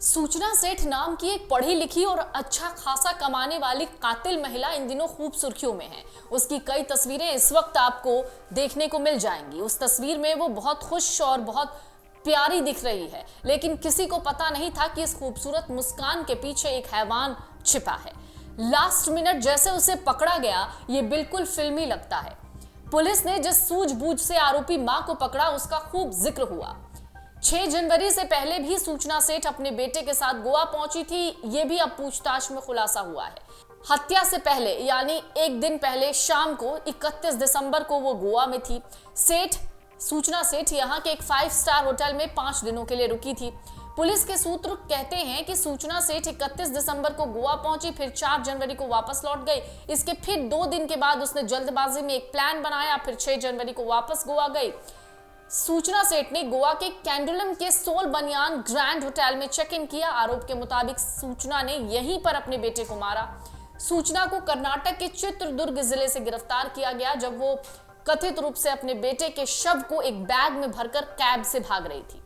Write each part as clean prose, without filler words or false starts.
सूचना सेठ नाम की एक पढ़ी लिखी और अच्छा खासा कमाने वाली कातिल महिला इन दिनों खूब सुर्खियों में है। उसकी कई तस्वीरें इस वक्त आपको देखने को मिल जाएंगी। उस तस्वीर में वो बहुत खुश और बहुत प्यारी दिख रही है, लेकिन किसी को पता नहीं था कि इस खूबसूरत मुस्कान के पीछे एक हैवान छिपा है। लास्ट मिनट जैसे उसे पकड़ा गया, ये बिल्कुल फिल्मी लगता है। पुलिस ने जिस सूझबूझ से आरोपी मां को पकड़ा, उसका खूब जिक्र हुआ। 6 जनवरी से पहले भी सूचना सेठ अपने बेटे के साथ गोवा पहुंची थी, यह भी अब पूछताछ में खुलासा हुआ है। हत्या से पहले यानी एक दिन पहले शाम को 31 दिसंबर को वो गोवा में थी। सूचना सेठ यहां के एक 5 स्टार होटल में 5 दिनों के लिए रुकी थी। पुलिस के सूत्र कहते हैं कि सूचना सेठ 31 दिसंबर को गोवा पहुंची, फिर 4 जनवरी को वापस लौट गई। इसके फिर 2 दिन के बाद उसने जल्दबाजी में एक प्लान बनाया, फिर 6 जनवरी को वापस गोवा गई। सूचना सेठ ने गोवा के कैंडुलम के सोल बनियान ग्रैंड होटल में चेक इन किया। आरोप के मुताबिक सूचना ने यहीं पर अपने बेटे को मारा। सूचना को कर्नाटक के चित्रदुर्ग जिले से गिरफ्तार किया गया, जब वो कथित रूप से अपने बेटे के शव को एक बैग में भरकर कैब से भाग रही थी।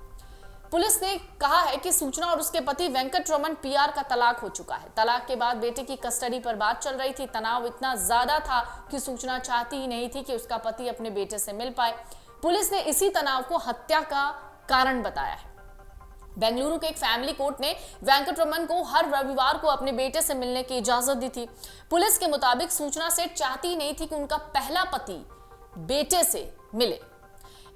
पुलिस ने कहा है कि सूचना और उसके पति वेंकटरमन पीआर का तलाक हो चुका है। तलाक के बाद बेटे की कस्टडी पर बात चल रही थी। तनाव इतना ज्यादा था कि सूचना चाहती ही नहीं थी कि उसका पति अपने बेटे से मिल पाए। पुलिस ने इसी तनाव को हत्या का कारण बताया है। बेंगलुरु के एक फैमिली कोर्ट ने वेंकटरमन को हर रविवार को अपने बेटे से मिलने की इजाजत दी थी। पुलिस के मुताबिक सूचना सेठ चाहती ही नहीं थी कि उनका पहला पति बेटे से मिले।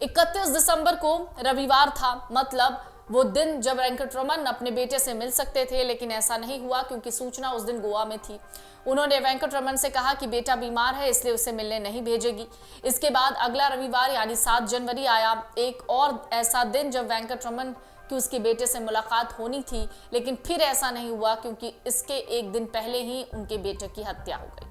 31 दिसंबर को रविवार था, मतलब वो दिन जब वेंकटरमन अपने बेटे से मिल सकते थे, लेकिन ऐसा नहीं हुआ क्योंकि सूचना उस दिन गोवा में थी। उन्होंने वेंकटरमन से कहा कि बेटा बीमार है, इसलिए उसे मिलने नहीं भेजेगी। इसके बाद अगला रविवार यानी 7 जनवरी आया, एक और ऐसा दिन जब वेंकटरमन की उसके बेटे से मुलाकात होनी थी, लेकिन फिर ऐसा नहीं हुआ क्योंकि इसके एक दिन पहले ही उनके बेटे की हत्या हो गई।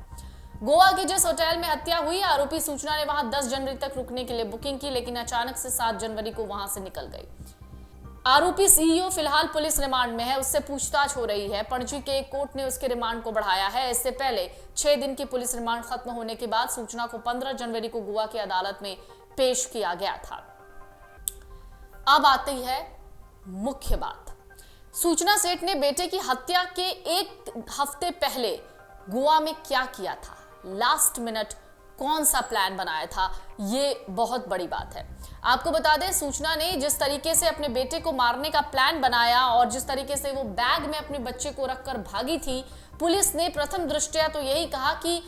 गोवा के जिस होटल में हत्या हुई, आरोपी सूचना ने वहां 10 जनवरी तक रुकने के लिए बुकिंग की, लेकिन अचानक से 7 जनवरी को वहां से निकल गई। आरोपी सीईओ फिलहाल पुलिस रिमांड में है, उससे पूछताछ हो रही है। पणजी के एक कोर्ट ने उसके रिमांड को बढ़ाया है। इससे पहले 6 दिन की पुलिस रिमांड खत्म होने के बाद सूचना को 15 जनवरी को गोवा की अदालत में पेश किया गया था। अब आती है मुख्य बात। सूचना सेठ ने बेटे की हत्या के एक हफ्ते पहले गोवा में क्या किया था, लास्ट मिनट कौन सा प्लान बनाया था, ये बहुत बड़ी बात है। आपको बता दें, सूचना ने जिस तरीके से अपने बेटे को मारने का प्लान बनाया और जिस तरीके से वो बैग में अपने बच्चे को रखकर भागी थी, पुलिस ने प्रथम दृष्टया तो यही कहा कि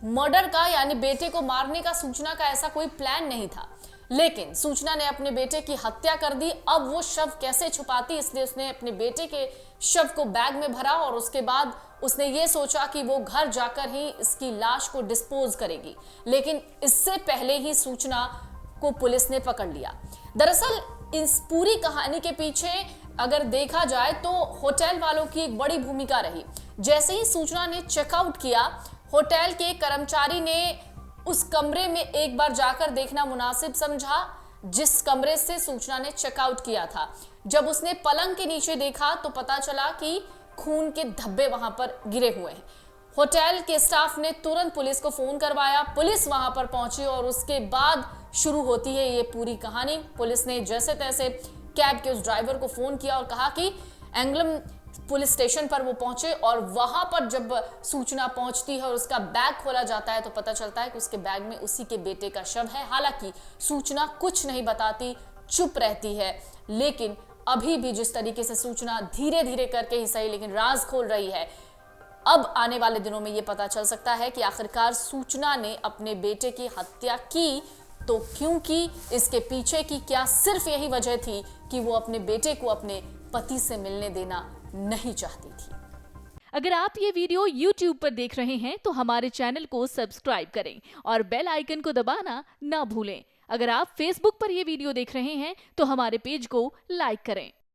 मर्डर का यानी बेटे को मारने का सूचना का ऐसा कोई प्लान नहीं था। लेकिन सूचना ने अपने बेटे की हत्या कर दी। अब वो शव कैसे छुपाती, इसलिए उसने अपने बेटे के शव को बैग में भरा और उसके बाद उसने ये सोचा कि वो घर जाकर ही इसकी लाश को डिस्पोज करेगी, लेकिन इससे पहले ही सूचना को पुलिस ने पकड़ लिया। दरअसल इस पूरी कहानी के पीछे अगर देखा जाए तो होटल वालों की एक बड़ी भूमिका रही। जैसे ही सूचना ने चेकआउट किया, होटल के कर्मचारी ने उस कमरे में एक बार जाकर देखना मुनासिब समझा जिस कमरे से सूचना ने चेकआउट किया था। जब उसने पलंग के नीचे देखा तो पता चला कि खून के धब्बे वहां पर गिरे हुए हैं। होटल के स्टाफ ने तुरंत पुलिस को फोन करवाया। पुलिस वहां पर पहुंची और उसके बाद शुरू होती है ये पूरी कहानी। पुलिस ने जैसे तैसे कैब के उस ड्राइवर को फोन किया और कहा कि एंगलम पुलिस स्टेशन पर वो पहुंचे, और वहां पर जब सूचना पहुंचती है और उसका बैग खोला जाता है तो पता चलता है कि उसके बैग में उसी के बेटे का शव है। हालांकि सूचना कुछ नहीं बताती, चुप रहती है, लेकिन अभी भी जिस तरीके से सूचना धीरे धीरे करके ही सही लेकिन राज खोल रही है, अब आने वाले दिनों में यह पता चल सकता है कि आखिरकार सूचना ने अपने बेटे की हत्या की तो क्यों की, इसके पीछे की क्या सिर्फ यही वजह थी कि वो अपने बेटे को अपने पति से मिलने देना नहीं चाहती थी। अगर आप ये वीडियो YouTube पर देख रहे हैं तो हमारे चैनल को सब्सक्राइब करें और बेल आइकन को दबाना ना भूलें। अगर आप Facebook पर ये वीडियो देख रहे हैं तो हमारे पेज को लाइक करें।